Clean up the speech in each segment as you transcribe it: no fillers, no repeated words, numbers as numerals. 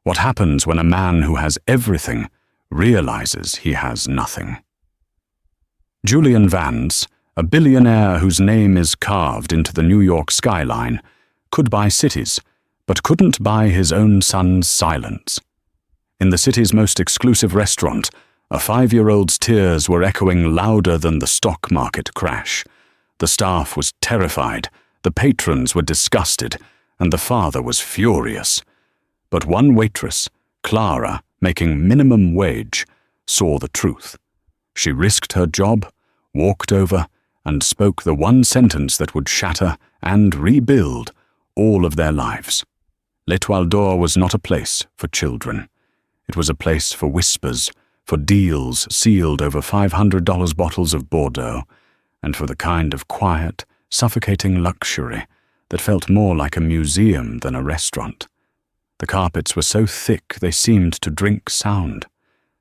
What happens when a man who has everything realizes he has nothing? Julian Vance, a billionaire whose name is carved into the New York skyline, could buy cities, but couldn't buy his own son's silence. In the city's most exclusive restaurant, a 5-year-old's tears were echoing louder than the stock market crash. The staff was terrified, the patrons were disgusted, and the father was furious. But one waitress, Clara, making minimum wage, saw the truth. She risked her job, walked over, and spoke the one sentence that would shatter and rebuild all of their lives. L'Étoile d'Or was not a place for children. It was a place for whispers, for deals sealed over $500 bottles of Bordeaux, and for the kind of quiet, suffocating luxury that felt more like a museum than a restaurant. The carpets were so thick they seemed to drink sound.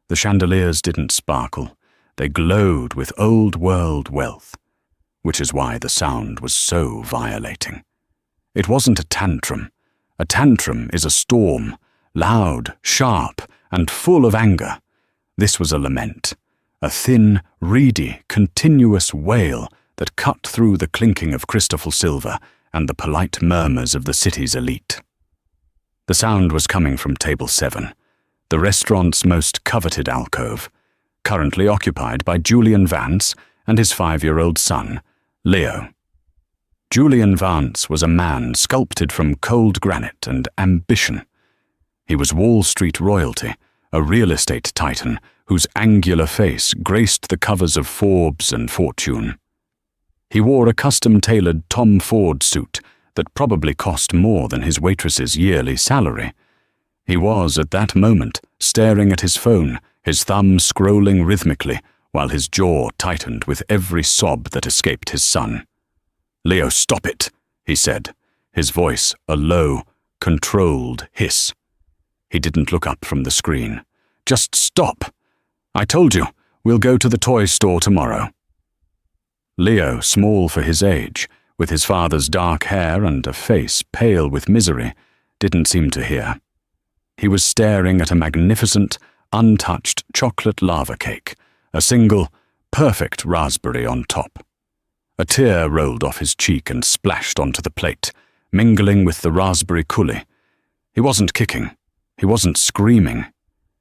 The chandeliers didn't sparkle. They glowed with old-world wealth, which is why the sound was so violating. It wasn't a tantrum. A tantrum is a storm, loud, sharp, and full of anger. This was a lament, a thin, reedy, continuous wail that cut through the clinking of crystal silver and the polite murmurs of the city's elite. The sound was coming from Table 7, the restaurant's most coveted alcove, currently occupied by Julian Vance and his 5-year-old son, Leo. Julian Vance was a man sculpted from cold granite and ambition. He was Wall Street royalty, a real estate titan whose angular face graced the covers of Forbes and Fortune. He wore a custom-tailored Tom Ford suit that probably cost more than his waitress's yearly salary. He was, at that moment, staring at his phone, his thumb scrolling rhythmically, while his jaw tightened with every sob that escaped his son. "Leo, stop it," he said, his voice a low, controlled hiss. He didn't look up from the screen. "Just stop. I told you, we'll go to the toy store tomorrow." Leo, small for his age, with his father's dark hair and a face pale with misery, didn't seem to hear. He was staring at a magnificent, untouched chocolate lava cake, a single, perfect raspberry on top. A tear rolled off his cheek and splashed onto the plate, mingling with the raspberry coulis. He wasn't kicking. He wasn't screaming.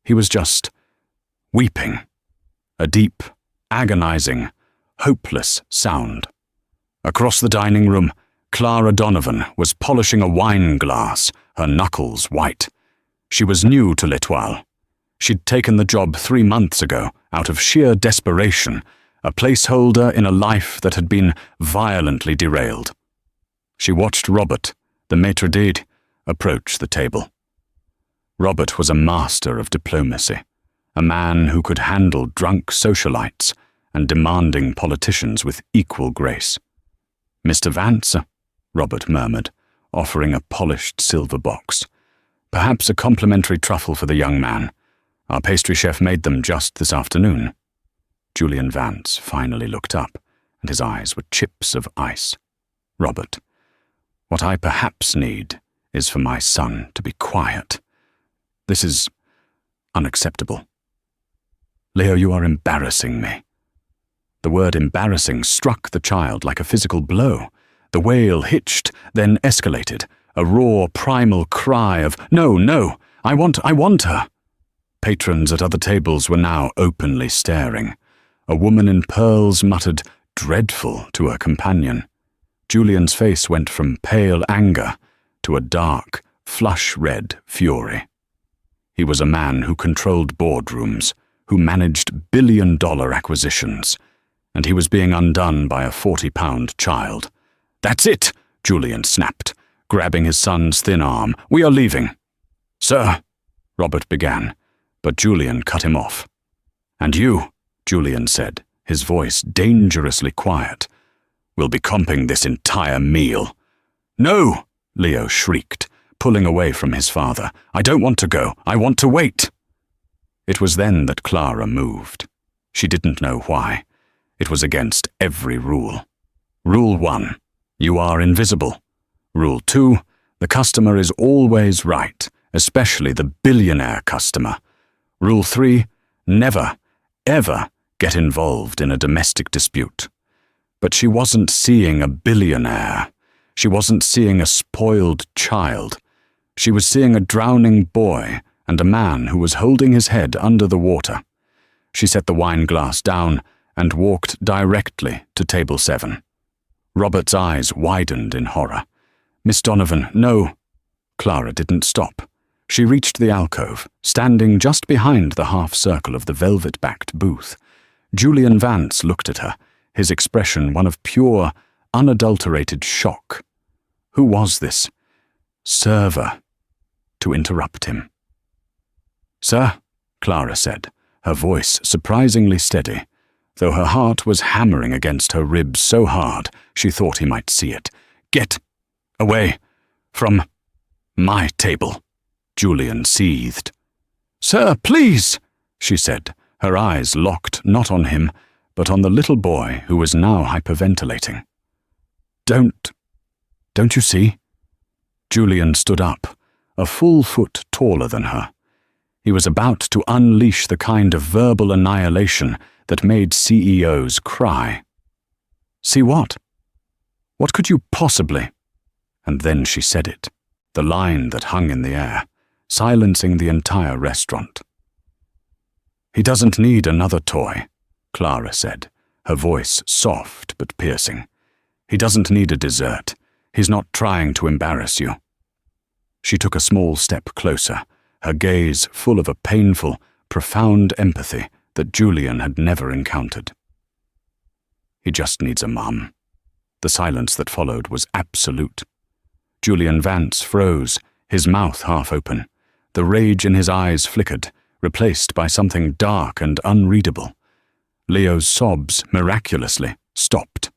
He was just weeping. A deep, agonizing, hopeless sound. Across the dining room, Clara Donovan was polishing a wine glass, her knuckles white. She was new to L'Étoile. She'd taken the job 3 months ago, out of sheer desperation, a placeholder in a life that had been violently derailed. She watched Robert, the maitre d', approach the table. Robert was a master of diplomacy, a man who could handle drunk socialites and demanding politicians with equal grace. "Mr. Vance," Robert murmured, offering a polished silver box. "Perhaps a complimentary truffle for the young man. Our pastry chef made them just this afternoon." Julian Vance finally looked up, and his eyes were chips of ice. "Robert, what I perhaps need is for my son to be quiet. This is unacceptable. Leo, you are embarrassing me." The word embarrassing struck the child like a physical blow. The wail hitched, then escalated, a raw, primal cry of, "No, no, I want her." Patrons at other tables were now openly staring. A woman in pearls muttered, "Dreadful," to her companion. Julian's face went from pale anger to a dark, flush-red fury. He was a man who controlled boardrooms, who managed billion-dollar acquisitions, and he was being undone by a 40-pound child. "That's it," Julian snapped, grabbing his son's thin arm. "We are leaving." "Sir," Robert began, but Julian cut him off. "And you," Julian said, his voice dangerously quiet, "will be comping this entire meal." "No!" Leo shrieked, pulling away from his father. "I don't want to go. I want to wait." It was then that Clara moved. She didn't know why. It was against every rule. Rule 1, you are invisible. Rule 2, the customer is always right, especially the billionaire customer. Rule 3, never, ever get involved in a domestic dispute. But she wasn't seeing a billionaire. She wasn't seeing a spoiled child. She was seeing a drowning boy and a man who was holding his head under the water. She set the wine glass down and walked directly to table 7. Robert's eyes widened in horror. "Miss Donovan, no." Clara didn't stop. She reached the alcove, standing just behind the half-circle of the velvet-backed booth. Julian Vance looked at her, his expression one of pure, unadulterated shock. Who was this server to interrupt him? "Sir," Clara said, her voice surprisingly steady, though her heart was hammering against her ribs so hard she thought he might see it. "Get away from my table," Julian seethed. "Sir, please," she said, her eyes locked not on him, but on the little boy who was now hyperventilating. Don't you see?" Julian stood up, a full foot taller than her. He was about to unleash the kind of verbal annihilation that made CEOs cry. "See what? What could you possibly?" And then she said it, the line that hung in the air, silencing the entire restaurant. "He doesn't need another toy," Clara said, her voice soft but piercing. "He doesn't need a dessert. He's not trying to embarrass you." She took a small step closer, her gaze full of a painful, profound empathy that Julian had never encountered. "He just needs a mum." The silence that followed was absolute. Julian Vance froze, his mouth half open. The rage in his eyes flickered, replaced by something dark and unreadable. Leo's sobs miraculously stopped.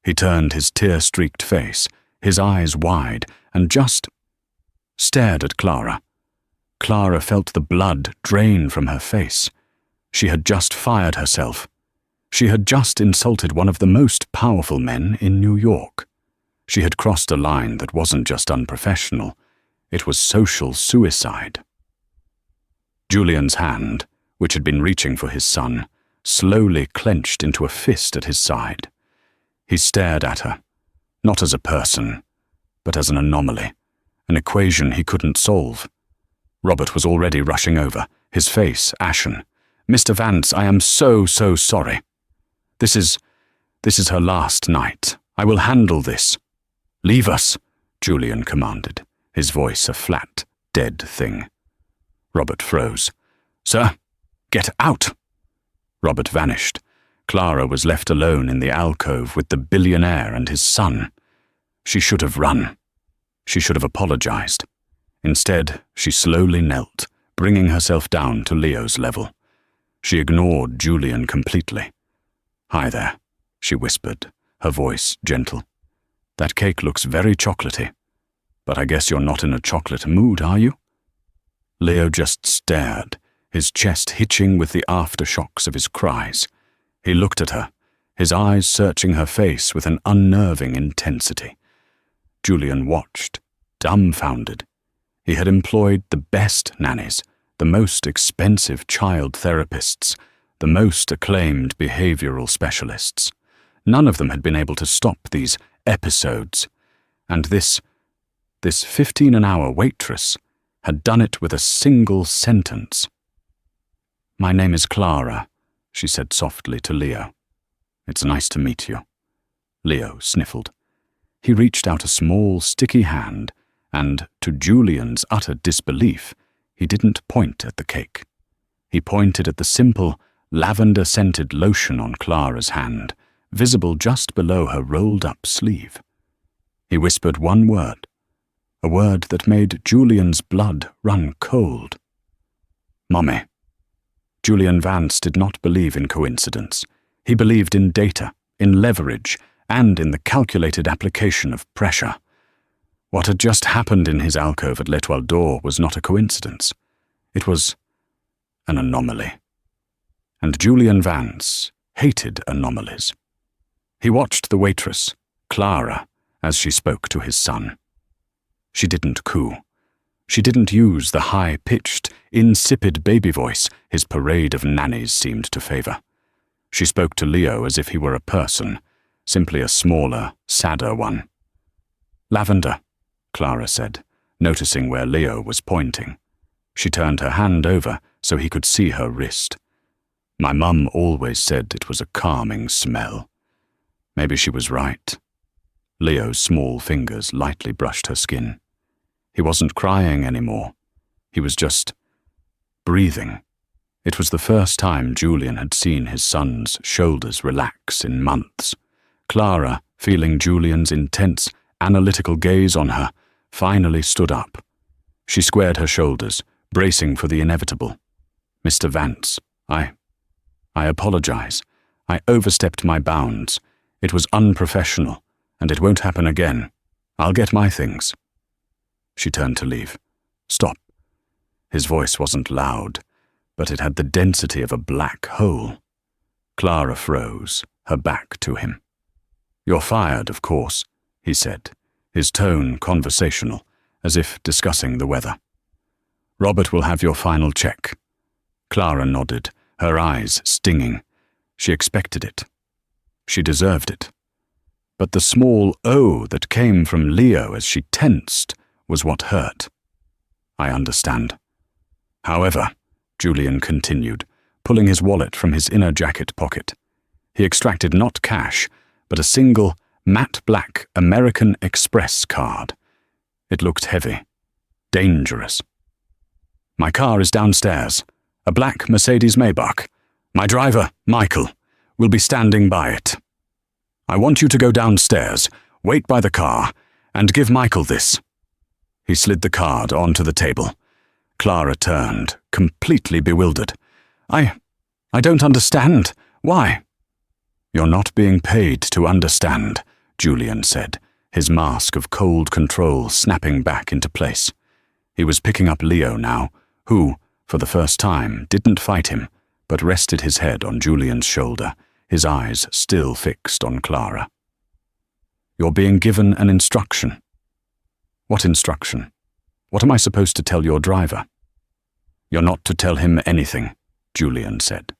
He turned his tear-streaked face, his eyes wide, and just stared at Clara. Clara felt the blood drain from her face. She had just fired herself. She had just insulted one of the most powerful men in New York. She had crossed a line that wasn't just unprofessional, it was social suicide. Julian's hand, which had been reaching for his son, slowly clenched into a fist at his side. He stared at her, not as a person, but as an anomaly, an equation he couldn't solve. Robert was already rushing over, his face ashen. "Mr. Vance, I am so sorry. This is her last night. I will handle this." "Leave us," Julian commanded, his voice a flat, dead thing. Robert froze. "Sir, get out." Robert vanished. Clara was left alone in the alcove with the billionaire and his son. She should have run. She should have apologized. Instead, she slowly knelt, bringing herself down to Leo's level. She ignored Julian completely. "Hi there," she whispered, her voice gentle. "That cake looks very chocolatey, but I guess you're not in a chocolate mood, are you?" Leo just stared, his chest hitching with the aftershocks of his cries. He looked at her, his eyes searching her face with an unnerving intensity. Julian watched, dumbfounded. He had employed the best nannies, the most expensive child therapists, the most acclaimed behavioral specialists. None of them had been able to stop these episodes, and this 15-an-hour waitress had done it with a single sentence. "My name is Clara," she said softly to Leo. "It's nice to meet you." Leo sniffled. He reached out a small, sticky hand, and, to Julian's utter disbelief, he didn't point at the cake. He pointed at the simple, lavender-scented lotion on Clara's hand, visible just below her rolled-up sleeve. He whispered one word, a word that made Julian's blood run cold. "Mommy." Julian Vance did not believe in coincidence. He believed in data, in leverage, and in the calculated application of pressure. What had just happened in his alcove at L'Etoile d'Or was not a coincidence. It was an anomaly. And Julian Vance hated anomalies. He watched the waitress, Clara, as she spoke to his son. She didn't coo. She didn't use the high-pitched, insipid baby voice his parade of nannies seemed to favor. She spoke to Leo as if he were a person, simply a smaller, sadder one. "Lavender," Clara said, noticing where Leo was pointing. She turned her hand over so he could see her wrist. "My mum always said it was a calming smell." Maybe she was right. Leo's small fingers lightly brushed her skin. He wasn't crying anymore. He was just breathing. It was the first time Julian had seen his son's shoulders relax in months. Clara, feeling Julian's intense, analytical gaze on her, finally stood up. She squared her shoulders, bracing for the inevitable. "Mr. Vance, I apologize. I overstepped my bounds. It was unprofessional, and it won't happen again. I'll get my things." She turned to leave. "Stop." His voice wasn't loud, but it had the density of a black hole. Clara froze, her back to him. "You're fired, of course," he said, his tone conversational, as if discussing the weather. "Robert will have your final check." Clara nodded, her eyes stinging. She expected it. She deserved it. But the small "oh" that came from Leo as she tensed was what hurt. "I understand. However," Julian continued, pulling his wallet from his inner jacket pocket. He extracted not cash, but a single, matte black American Express card. It looked heavy, dangerous. "My car is downstairs, a black Mercedes Maybach. My driver, Michael, will be standing by it. I want you to go downstairs, wait by the car, and give Michael this." He slid the card onto the table. Clara turned, completely bewildered. I don't understand. Why?" "You're not being paid to understand," Julian said, his mask of cold control snapping back into place. He was picking up Leo now, who, for the first time, didn't fight him, but rested his head on Julian's shoulder, his eyes still fixed on Clara. "You're being given an instruction." "What instruction? What am I supposed to tell your driver?" "You're not to tell him anything," Julian said.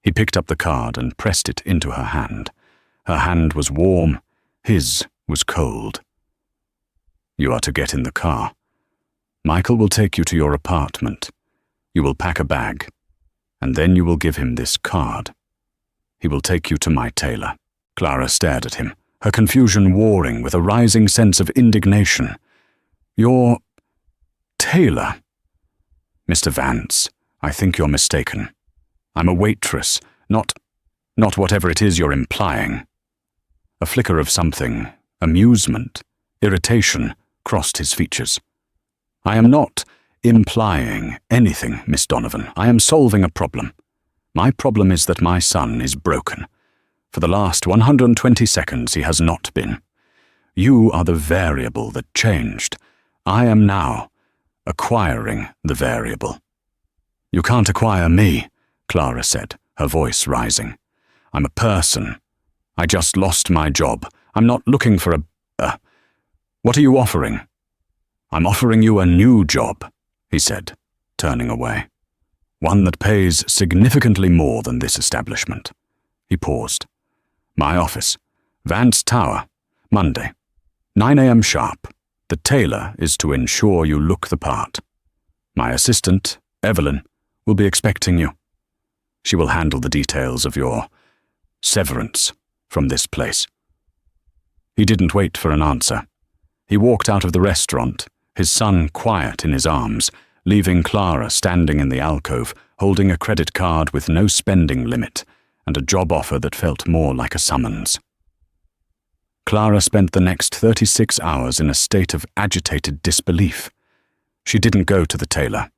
He picked up the card and pressed it into her hand. Her hand was warm, his was cold. "You are to get in the car. Michael will take you to your apartment. You will pack a bag, and then you will give him this card. He will take you to my tailor." Clara stared at him, her confusion warring with a rising sense of indignation. "Your tailor?" "Mr. Vance, I think you're mistaken. I'm a waitress, not whatever it is you're implying." A flicker of something, amusement, irritation, crossed his features. "I am not implying anything, Miss Donovan. I am solving a problem. My problem is that my son is broken. For the last 120 seconds he has not been. You are the variable that changed. I am now acquiring the variable." "You can't acquire me," Clara said, her voice rising. "I'm a person. I just lost my job. I'm not looking for a... What are you offering?" "I'm offering you a new job," he said, turning away. "One that pays significantly more than this establishment." He paused. "My office, Vance Tower, Monday, 9 a.m. sharp. The tailor is to ensure you look the part. My assistant, Evelyn, will be expecting you. She will handle the details of your severance from this place." He didn't wait for an answer. He walked out of the restaurant, his son quiet in his arms, leaving Clara standing in the alcove, holding a credit card with no spending limit and a job offer that felt more like a summons. Clara spent the next 36 hours in a state of agitated disbelief. She didn't go to the tailor.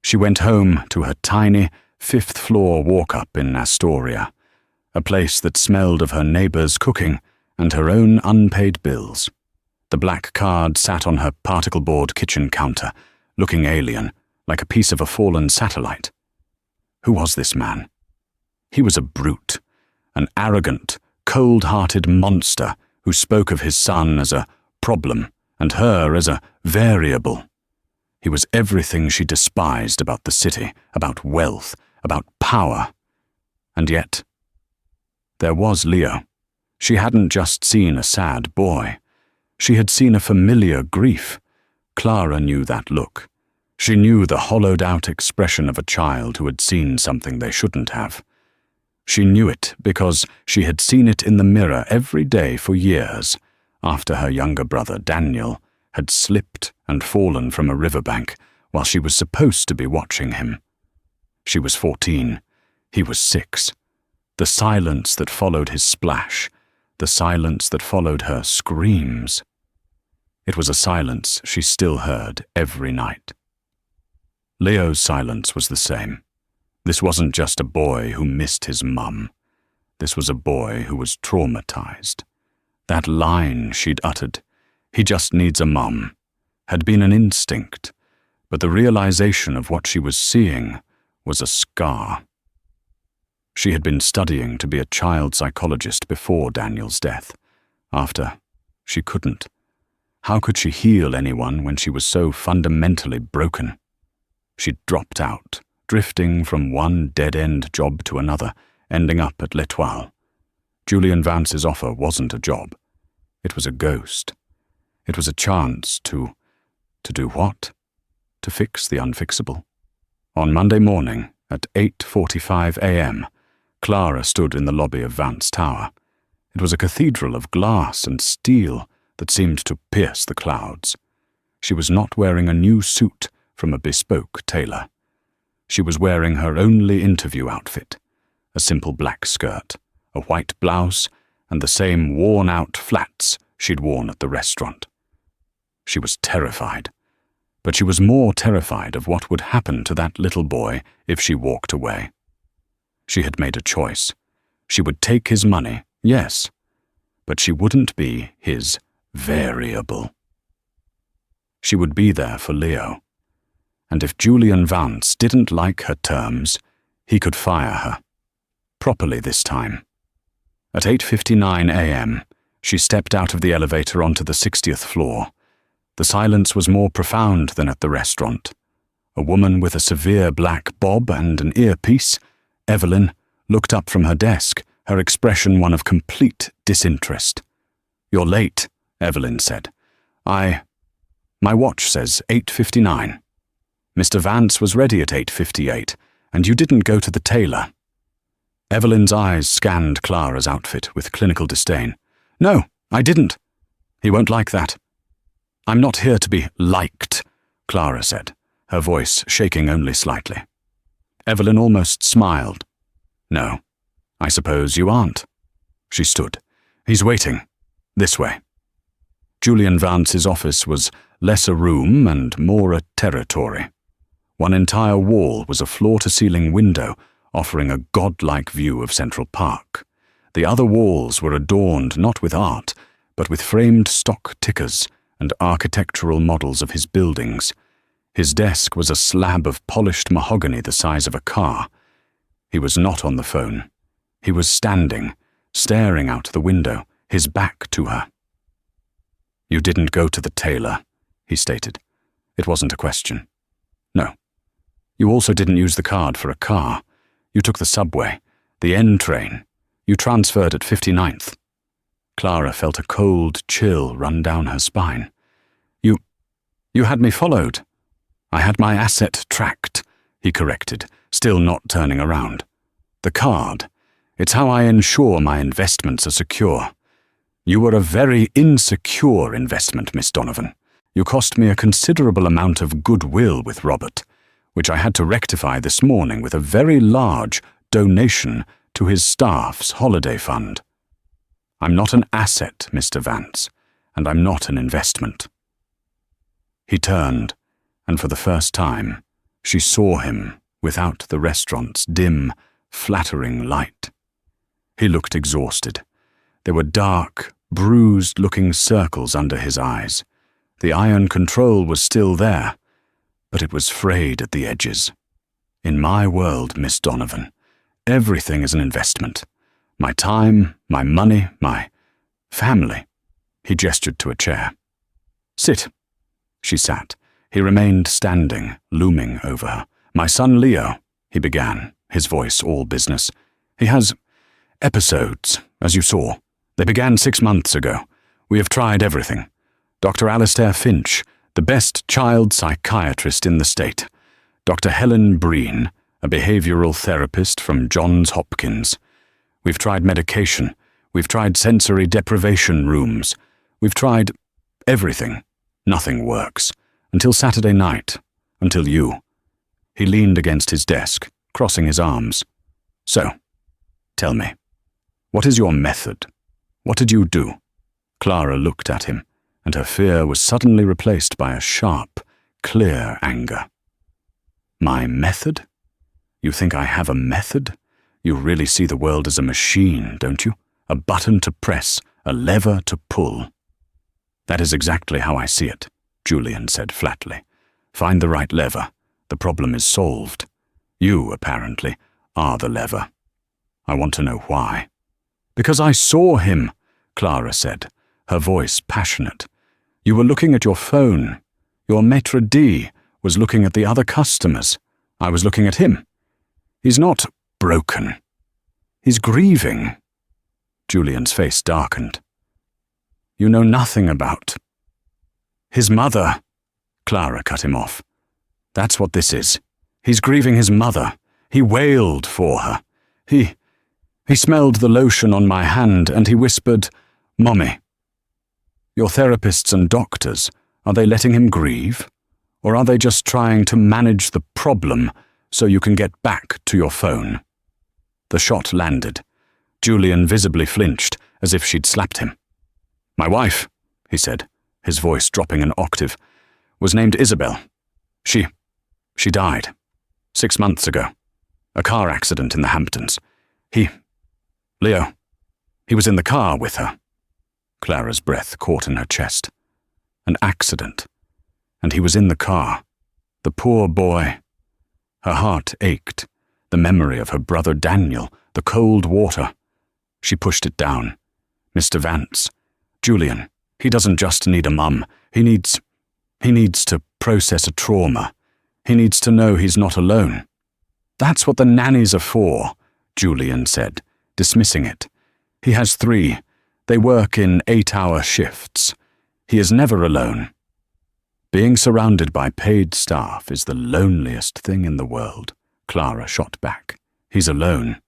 She went home to her tiny, fifth-floor walk-up in Astoria, a place that smelled of her neighbor's cooking and her own unpaid bills. The black card sat on her particle-board kitchen counter, looking alien, like a piece of a fallen satellite. Who was this man? He was a brute, an arrogant, cold-hearted monster who spoke of his son as a problem and her as a variable. He was everything she despised about the city, about wealth, about power. And yet, there was Leo. She hadn't just seen a sad boy. She had seen a familiar grief. Clara knew that look. She knew the hollowed-out expression of a child who had seen something they shouldn't have. She knew it because she had seen it in the mirror every day for years, after her younger brother, Daniel, had slipped and fallen from a riverbank while she was supposed to be watching him. She was 14. He was 6. The silence that followed his splash, the silence that followed her screams. It was a silence she still heard every night. Leo's silence was the same. This wasn't just a boy who missed his mum. This was a boy who was traumatized. That line she'd uttered, "He just needs a mum," had been an instinct, but the realization of what she was seeing was a scar. She had been studying to be a child psychologist before Daniel's death. After, she couldn't. How could she heal anyone when she was so fundamentally broken? She'd dropped out, drifting from one dead-end job to another, ending up at L'Etoile. Julian Vance's offer wasn't a job. It was a ghost. It was a chance to do what? To fix the unfixable. On Monday morning, at 8:45 a.m., Clara stood in the lobby of Vance Tower. It was a cathedral of glass and steel that seemed to pierce the clouds. She was not wearing a new suit from a bespoke tailor. She was wearing her only interview outfit, a simple black skirt, a white blouse, and the same worn-out flats she'd worn at the restaurant. She was terrified, but she was more terrified of what would happen to that little boy if she walked away. She had made a choice. She would take his money, yes, but she wouldn't be his variable. She would be there for Leo. And if Julian Vance didn't like her terms, he could fire her. Properly this time. At 8:59 a.m., she stepped out of the elevator onto the 60th floor. The silence was more profound than at the restaurant. A woman with a severe black bob and an earpiece, Evelyn, looked up from her desk, her expression one of complete disinterest. "You're late," Evelyn said. My watch says 8:59. Mr. Vance was ready at 8:58, and you didn't go to the tailor." Evelyn's eyes scanned Clara's outfit with clinical disdain. "No, I didn't. He won't like that." "I'm not here to be liked," Clara said, her voice shaking only slightly. Evelyn almost smiled. "No, I suppose you aren't." She stood. "He's waiting. This way." Julian Vance's office was less a room and more a territory. One entire wall was a floor-to-ceiling window offering a godlike view of Central Park. The other walls were adorned not with art, but with framed stock tickers and architectural models of his buildings. His desk was a slab of polished mahogany the size of a car. He was not on the phone. He was standing, staring out the window, his back to her. "You didn't go to the tailor," he stated. It wasn't a question. "No. You also didn't use the card for a car. You took the subway, the N train. You transferred at 59th. Clara felt a cold chill run down her spine. You had me followed." "I had my asset tracked," he corrected, still not turning around. "The card. It's how I ensure my investments are secure. You were a very insecure investment, Miss Donovan. You cost me a considerable amount of goodwill with Robert, which I had to rectify this morning with a very large donation to his staff's holiday fund. I'm not an asset, Mr. Vance, and I'm not an investment." He turned, and for the first time, she saw him without the restaurant's dim, flattering light. He looked exhausted. There were dark, bruised-looking circles under his eyes. The iron control was still there, but it was frayed at the edges. "In my world, Miss Donovan, everything is an investment. My time, my money, my family." He gestured to a chair. "Sit." She sat. He remained standing, looming over her. "My son Leo," he began, his voice all business. "He has episodes, as you saw. They began 6 months ago. We have tried everything. Dr. Alistair Finch, the best child psychiatrist in the state. Dr. Helen Breen, a behavioral therapist from Johns Hopkins. We've tried medication. We've tried sensory deprivation rooms. We've tried everything. Nothing works. Until Saturday night. Until you." He leaned against his desk, crossing his arms. "So, tell me, what is your method? What did you do?" Clara looked at him, and her fear was suddenly replaced by a sharp, clear anger. "My method? You think I have a method? You really see the world as a machine, don't you? A button to press, a lever to pull." "That is exactly how I see it," Julian said flatly. "Find the right lever. The problem is solved. You, apparently, are the lever. I want to know why." "Because I saw him," Clara said, her voice passionate. "You were looking at your phone. Your maitre d' was looking at the other customers. I was looking at him. He's not broken. He's grieving." Julian's face darkened. "You know nothing about—" "His mother," Clara cut him off. "That's what this is. He's grieving his mother. He wailed for her. He smelled the lotion on my hand and he whispered, 'Mommy.' Your therapists and doctors, are they letting him grieve? Or are they just trying to manage the problem so you can get back to your phone?" The shot landed. Julian visibly flinched, as if she'd slapped him. "My wife," he said, his voice dropping an octave, "was named Isabel. She died 6 months ago. A car accident in the Hamptons. Leo, he was in the car with her." Clara's breath caught in her chest. "An accident. And he was in the car. The poor boy." Her heart ached. The memory of her brother Daniel, the cold water. She pushed it down. "Mr. Vance, Julian, he doesn't just need a mum. He needs to process a trauma. He needs to know he's not alone." "That's what the nannies are for," Julian said, dismissing it. "He has 3. They work in 8-hour shifts. He is never alone." "Being surrounded by paid staff is the loneliest thing in the world," Clara shot back. "He's alone.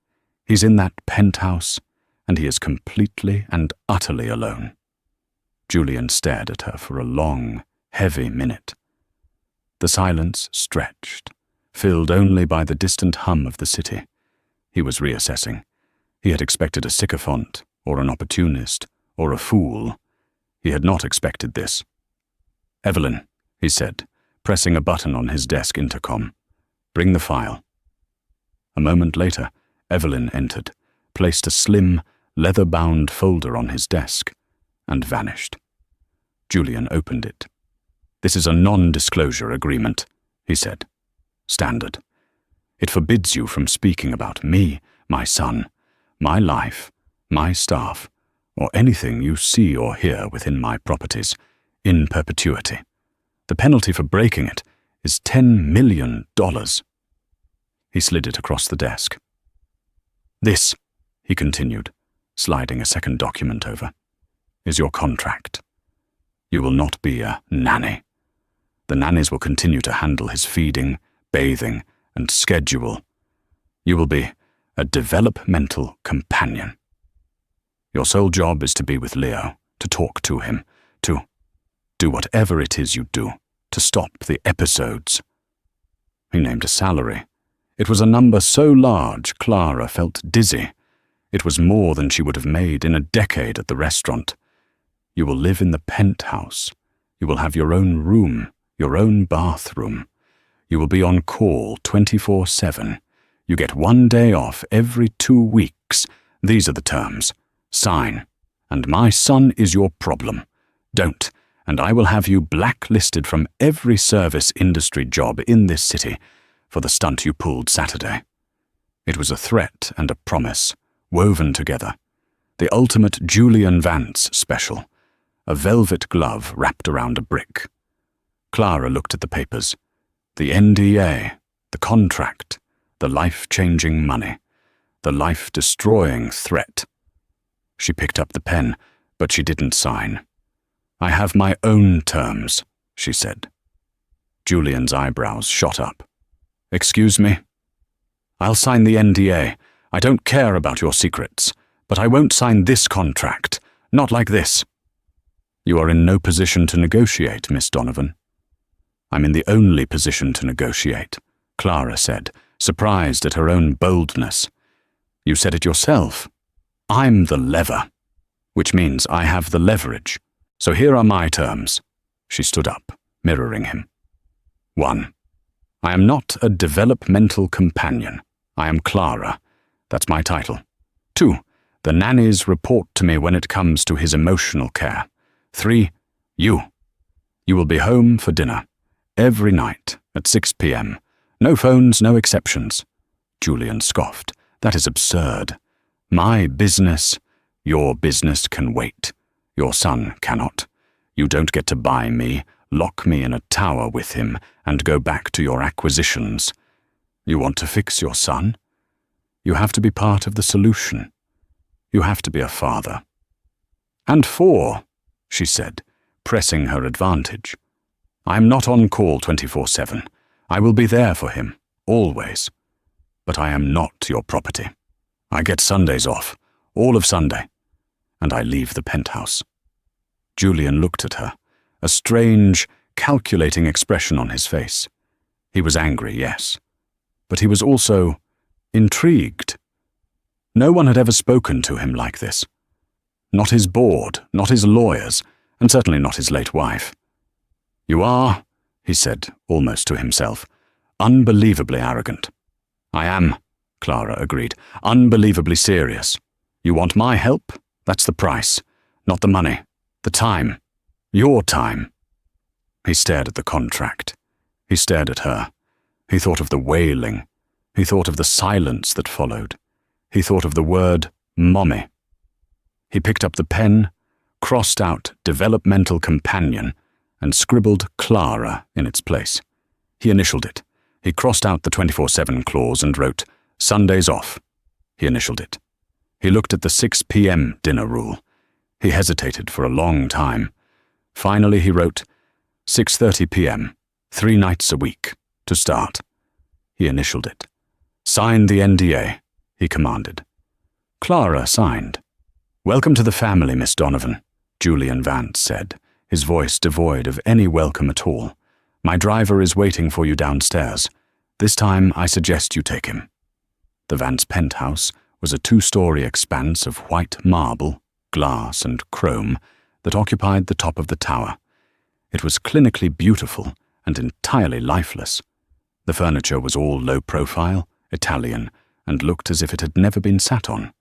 He's in that penthouse, and he is completely and utterly alone." Julian stared at her for a long, heavy minute. The silence stretched, filled only by the distant hum of the city. He was reassessing. He had expected a sycophant, or an opportunist, or a fool. He had not expected this. "Evelyn," he said, pressing a button on his desk intercom. "Bring the file." A moment later, Evelyn entered, placed a slim, leather-bound folder on his desk, and vanished. Julian opened it. "This is a non-disclosure agreement," he said. "Standard. It forbids you from speaking about me, my son, my life, my staff, or anything you see or hear within my properties, in perpetuity. The penalty for breaking it is $10 million. He slid it across the desk. "This," he continued, sliding a second document over, "is your contract. You will not be a nanny. The nannies will continue to handle his feeding, bathing, and schedule. You will be a developmental companion. Your sole job is to be with Leo, to talk to him, to do whatever it is you do, to stop the episodes." He named a salary. It was a number so large Clara felt dizzy. It was more than she would have made in a decade at the restaurant. "You will live in the penthouse. You will have your own room, your own bathroom. You will be on call 24/7. You get 1 day off every 2 weeks. These are the terms. Sign. And my son is your problem. Don't, and I will have you blacklisted from every service industry job in this city for the stunt you pulled Saturday." It was a threat and a promise, woven together. The ultimate Julian Vance special. A velvet glove wrapped around a brick. Clara looked at the papers. The NDA, the contract, the life-changing money, the life-destroying threat. She picked up the pen, but she didn't sign. "I have my own terms," she said. Julian's eyebrows shot up. "Excuse me?" "I'll sign the NDA. I don't care about your secrets, but I won't sign this contract. Not like this." "You are in no position to negotiate, Miss Donovan." "I'm in the only position to negotiate," Clara said, surprised at her own boldness. "You said it yourself. I'm the lever, which means I have the leverage. So here are my terms." She stood up, mirroring him. 1. I am not a developmental companion. I am Clara. That's my title. 2. The nannies report to me when it comes to his emotional care. 3. You. You will be home for dinner. Every night at 6 p.m. No phones, no exceptions. Julian scoffed. "That is absurd. My business, your business can wait. Your son cannot. You don't get to buy me, lock me in a tower with him, and go back to your acquisitions. You want to fix your son? You have to be part of the solution. You have to be a father." "And 4, she said, pressing her advantage. "I am not on call 24/7. I will be there for him, always. But I am not your property. I get Sundays off, all of Sunday, and I leave the penthouse." Julian looked at her, a strange, calculating expression on his face. He was angry, yes, but he was also intrigued. No one had ever spoken to him like this. Not his board, not his lawyers, and certainly not his late wife. "You are," he said, almost to himself, "unbelievably arrogant." "I am," Clara agreed, "unbelievably serious. You want my help? That's the price. Not the money. The time. Your time." He stared at the contract. He stared at her. He thought of the wailing. He thought of the silence that followed. He thought of the word mommy. He picked up the pen, crossed out developmental companion, and scribbled Clara in its place. He initialed it. He crossed out the 24/7 clause and wrote Sundays off. He initialed it. He looked at the 6 p.m. dinner rule. He hesitated for a long time. Finally he wrote 6:30 p.m., 3 nights a week, to start. He initialed it. "Sign the NDA," he commanded. Clara signed. "Welcome to the family, Miss Donovan," Julian Vance said, his voice devoid of any welcome at all. "My driver is waiting for you downstairs. This time I suggest you take him." The Vance penthouse was a 2-story expanse of white marble, glass, and chrome that occupied the top of the tower. It was clinically beautiful and entirely lifeless. The furniture was all low-profile, Italian, and looked as if it had never been sat on.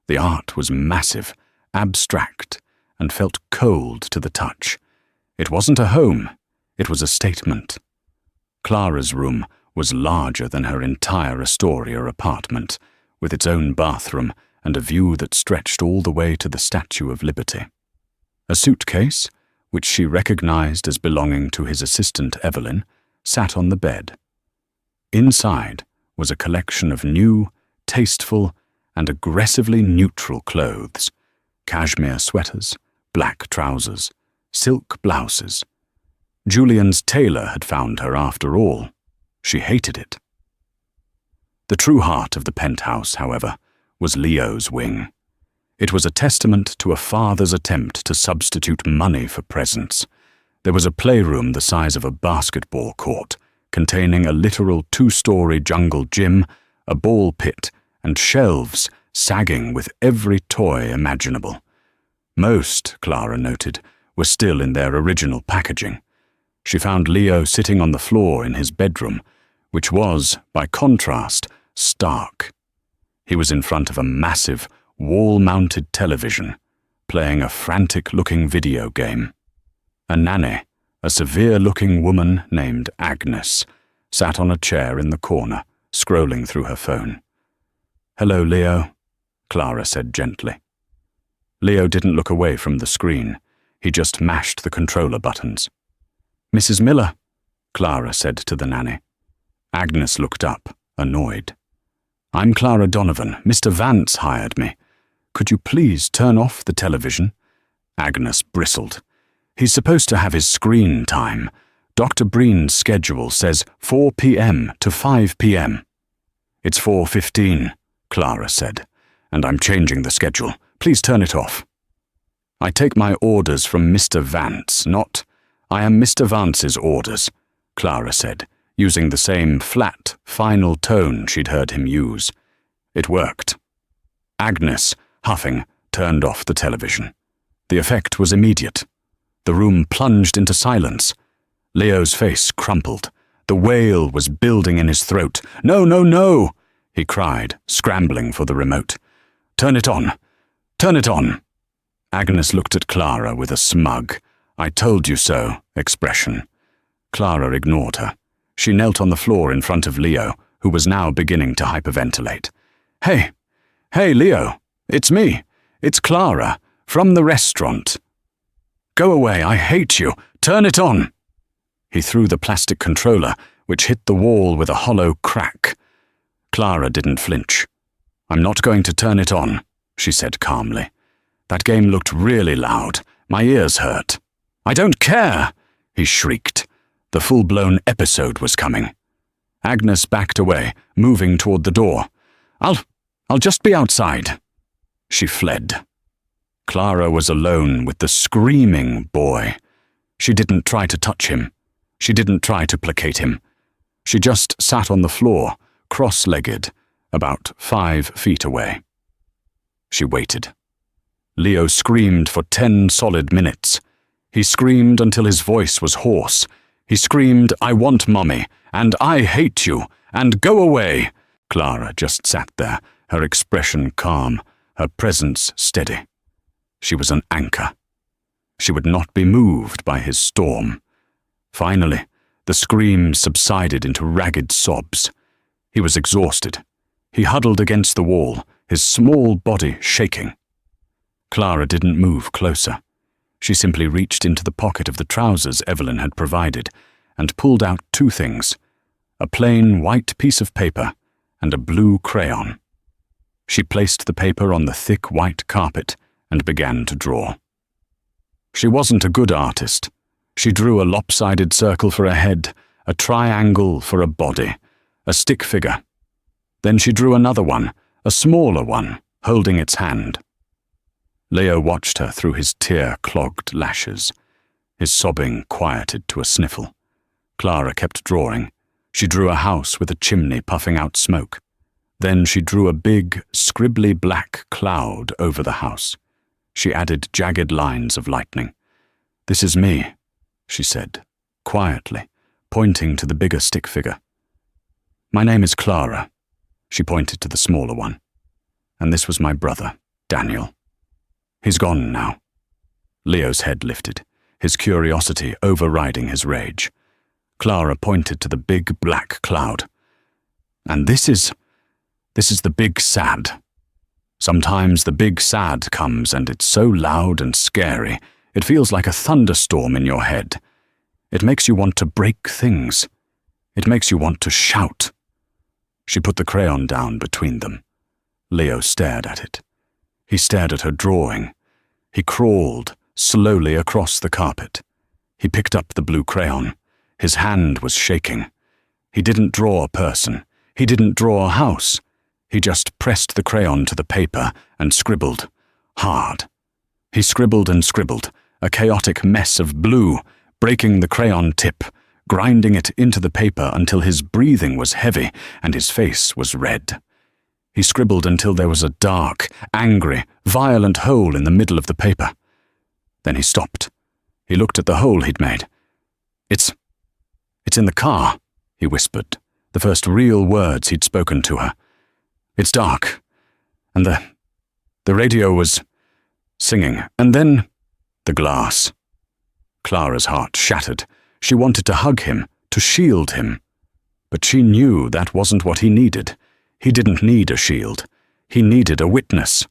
The art was massive, abstract, and felt cold to the touch. It wasn't a home, it was a statement. Clara's room was larger than her entire Astoria apartment, with its own bathroom and a view that stretched all the way to the Statue of Liberty. A suitcase, which she recognized as belonging to his assistant Evelyn, sat on the bed. Inside was a collection of new, tasteful, and aggressively neutral clothes: cashmere sweaters, black trousers, silk blouses. Julian's tailor had found her after all. She hated it. The true heart of the penthouse, however, was Leo's wing. It was a testament to a father's attempt to substitute money for presents. There was a playroom the size of a basketball court, containing a literal 2-story jungle gym, a ball pit, and shelves sagging with every toy imaginable. Most, Clara noted, were still in their original packaging. She found Leo sitting on the floor in his bedroom, which was, by contrast, stark. He was in front of a massive, wall-mounted television, playing a frantic-looking video game. A nanny, a severe-looking woman named Agnes, sat on a chair in the corner, scrolling through her phone. "Hello, Leo," Clara said gently. Leo didn't look away from the screen. He just mashed the controller buttons. Mrs. Miller, Clara said to the nanny. Agnes looked up, annoyed. I'm Clara Donovan. Mr. Vance hired me. Could you please turn off the television? Agnes bristled. He's supposed to have his screen time. Dr. Breen's schedule says 4 p.m. to 5 p.m. It's 4:15, Clara said, and I'm changing the schedule. Please turn it off. I take my orders from Mr. Vance, not I am Mr. Vance's orders, Clara said, using the same flat, final tone she'd heard him use. It worked. Agnes, huffing, turned off the television. The effect was immediate. The room plunged into silence. Leo's face crumpled. The wail was building in his throat. No, no, no, he cried, scrambling for the remote. Turn it on. Turn it on. Agnes looked at Clara with a smug, I told you so expression. Clara ignored her. She knelt on the floor in front of Leo, who was now beginning to hyperventilate. Hey, Leo, it's me. It's Clara, from the restaurant. Go away, I hate you. Turn it on. He threw the plastic controller, which hit the wall with a hollow crack. Clara didn't flinch. I'm not going to turn it on, she said calmly. That game looked really loud. My ears hurt. I don't care, he shrieked. The full-blown episode was coming. Agnes backed away, moving toward the door. I'll just be outside. She fled. Clara was alone with the screaming boy. She didn't try to touch him. She didn't try to placate him. She just sat on the floor, cross-legged, about 5 feet away. She waited. Leo screamed for 10 solid minutes. He screamed until his voice was hoarse. He screamed, I want Mommy, and I hate you, and go away. Clara just sat there, her expression calm, her presence steady. She was an anchor. She would not be moved by his storm. Finally, the screams subsided into ragged sobs. He was exhausted. He huddled against the wall, his small body shaking. Clara didn't move closer. She simply reached into the pocket of the trousers Evelyn had provided and pulled out 2 things, a plain white piece of paper and a blue crayon. She placed the paper on the thick white carpet and began to draw. She wasn't a good artist. She drew a lopsided circle for a head, a triangle for a body, a stick figure. Then she drew another one, a smaller one, holding its hand. Leo watched her through his tear-clogged lashes. His sobbing quieted to a sniffle. Clara kept drawing. She drew a house with a chimney puffing out smoke. Then she drew a big, scribbly black cloud over the house. She added jagged lines of lightning. This is me, she said, quietly, pointing to the bigger stick figure. My name is Clara. She pointed to the smaller one. And this was my brother, Daniel. He's gone now. Leo's head lifted, his curiosity overriding his rage. Clara pointed to the big black cloud. And this is the big sad. Sometimes the big sad comes and it's so loud and scary, it feels like a thunderstorm in your head. It makes you want to break things. It makes you want to shout. She put the crayon down between them. Leo stared at it. He stared at her drawing. He crawled slowly across the carpet. He picked up the blue crayon. His hand was shaking. He didn't draw a person. He didn't draw a house. He just pressed the crayon to the paper and scribbled, hard. He scribbled and scribbled, a chaotic mess of blue, breaking the crayon tip, grinding it into the paper until his breathing was heavy and his face was red. He scribbled until there was a dark, angry, violent hole in the middle of the paper. Then he stopped. He looked at the hole he'd made. It's in the car, he whispered, the first real words he'd spoken to her. It's dark, and the radio was singing, and then the glass. Clara's heart shattered. She wanted to hug him, to shield him. But she knew that wasn't what he needed. He didn't need a shield. He needed a witness.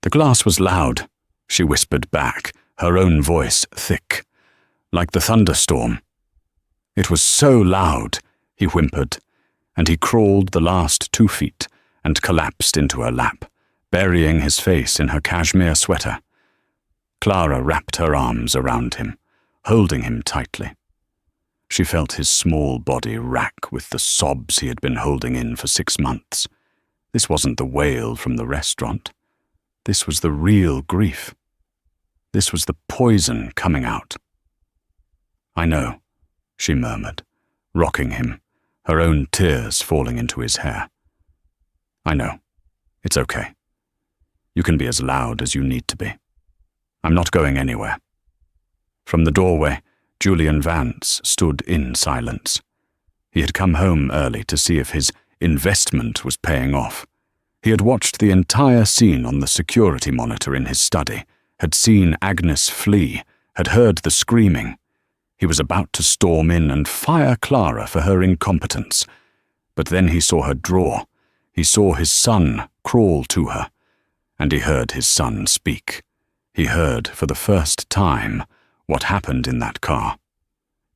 The glass was loud, she whispered back, her own voice thick. like the thunderstorm. It was so loud, he whimpered, and he crawled the last 2 feet and collapsed into her lap, burying his face in her cashmere sweater. Clara wrapped her arms around him, holding him tightly. She felt his small body rack with the sobs he had been holding in for 6 months. This wasn't the wail from the restaurant. This was the real grief. This was the poison coming out. "I know," she murmured, rocking him, her own tears falling into his hair. "I know. It's okay. You can be as loud as you need to be. I'm not going anywhere." From the doorway, Julian Vance stood in silence. He had come home early to see if his investment was paying off. He had watched the entire scene on the security monitor in his study, had seen Agnes flee, had heard the screaming. He was about to storm in and fire Clara for her incompetence. But then he saw her draw. He saw his son crawl to her, and he heard his son speak. He heard, for the first time, what happened in that car.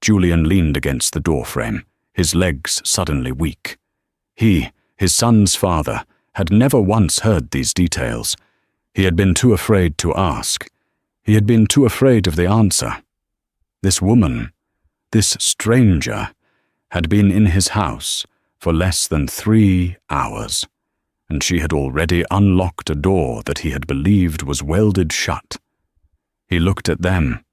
Julian leaned against the doorframe, his legs suddenly weak. He, his son's father, had never once heard these details. He had been too afraid to ask. He had been too afraid of the answer. This woman, this stranger, had been in his house for less than 3 hours, and she had already unlocked a door that he had believed was welded shut. He looked at them,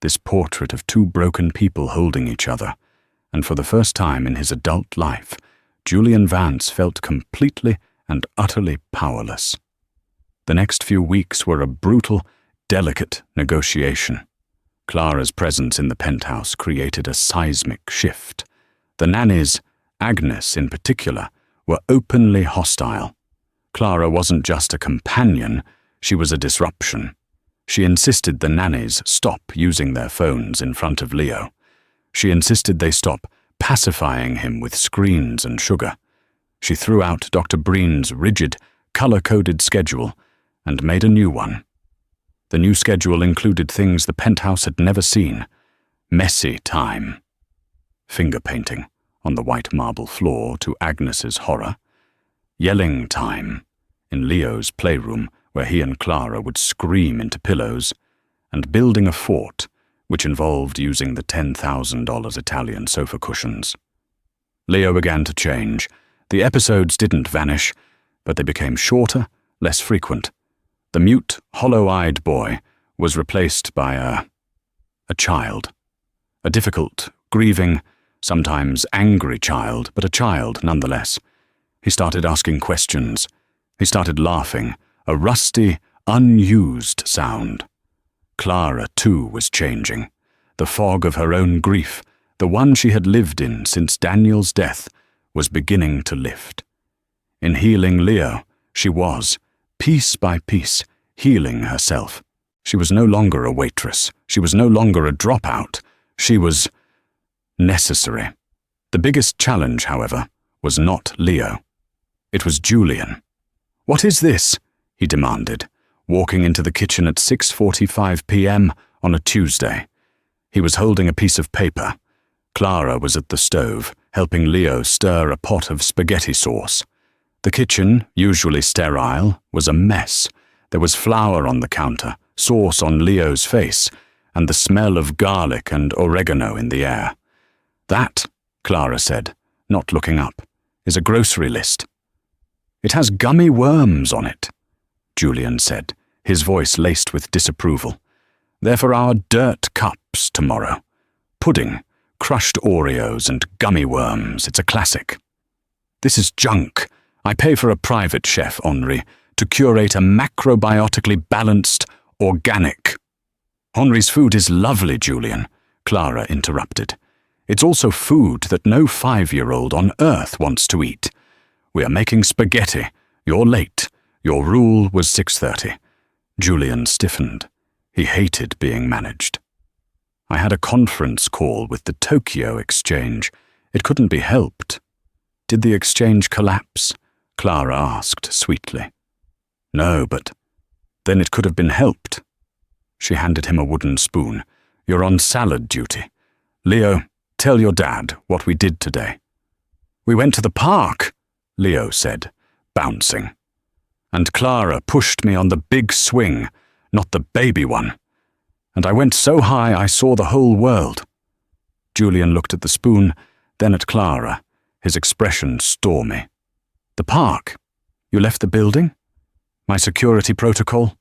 this portrait of 2 broken people holding each other, and for the first time in his adult life, Julian Vance felt completely and utterly powerless. The next few weeks were a brutal, delicate negotiation. Clara's presence in the penthouse created a seismic shift. The nannies, Agnes in particular, were openly hostile. Clara wasn't just a companion, she was a disruption. She insisted the nannies stop using their phones in front of Leo. She insisted they stop pacifying him with screens and sugar. She threw out Dr. Breen's rigid, color-coded schedule and made a new one. The new schedule included things the penthouse had never seen. Messy time. Finger painting on the white marble floor to Agnes's horror. Yelling time in Leo's playroom where he and Clara would scream into pillows. And building a fort, which involved using the $10,000 Italian sofa cushions. Leo began to change. The episodes didn't vanish, but they became shorter, less frequent. The mute, hollow-eyed boy was replaced by a child. A difficult, grieving, sometimes angry child, but a child nonetheless. He started asking questions. He started laughing, a rusty, unused sound. Clara, too, was changing. The fog of her own grief, the one she had lived in since Daniel's death, was beginning to lift. In healing Leo, she was, piece by piece, healing herself. She was no longer a waitress. She was no longer a dropout. She was necessary. The biggest challenge, however, was not Leo. It was Julian. "What is this?" he demanded, walking into the kitchen at 6:45 p.m. on a Tuesday. He was holding a piece of paper. Clara was at the stove, helping Leo stir a pot of spaghetti sauce. The kitchen, usually sterile, was a mess. There was flour on the counter, sauce on Leo's face, and the smell of garlic and oregano in the air. "That," Clara said, not looking up, "is a grocery list." "It has gummy worms on it," Julian said, his voice laced with disapproval. "They're for our dirt cups tomorrow. Pudding, crushed Oreos and gummy worms. It's a classic." "This is junk. I pay for a private chef, Henri, to curate a macrobiotically balanced, organic." "Henri's food is lovely, Julian," Clara interrupted. "It's also food that no 5-year-old on earth wants to eat. We are making spaghetti. You're late. Your rule was 6:30. Julian stiffened. He hated being managed. "I had a conference call with the Tokyo exchange. It couldn't be helped." "Did the exchange collapse?" Clara asked sweetly. "No, but then it could have been helped." She handed him a wooden spoon. You're on salad duty. Leo, tell your dad what we did today." "We went to the park," Leo said, bouncing. "And Clara pushed me on the big swing, not the baby one. And I went so high I saw the whole world." Julian looked at the spoon, then at Clara, his expression stormy. "The park? You left the building? My security protocol?"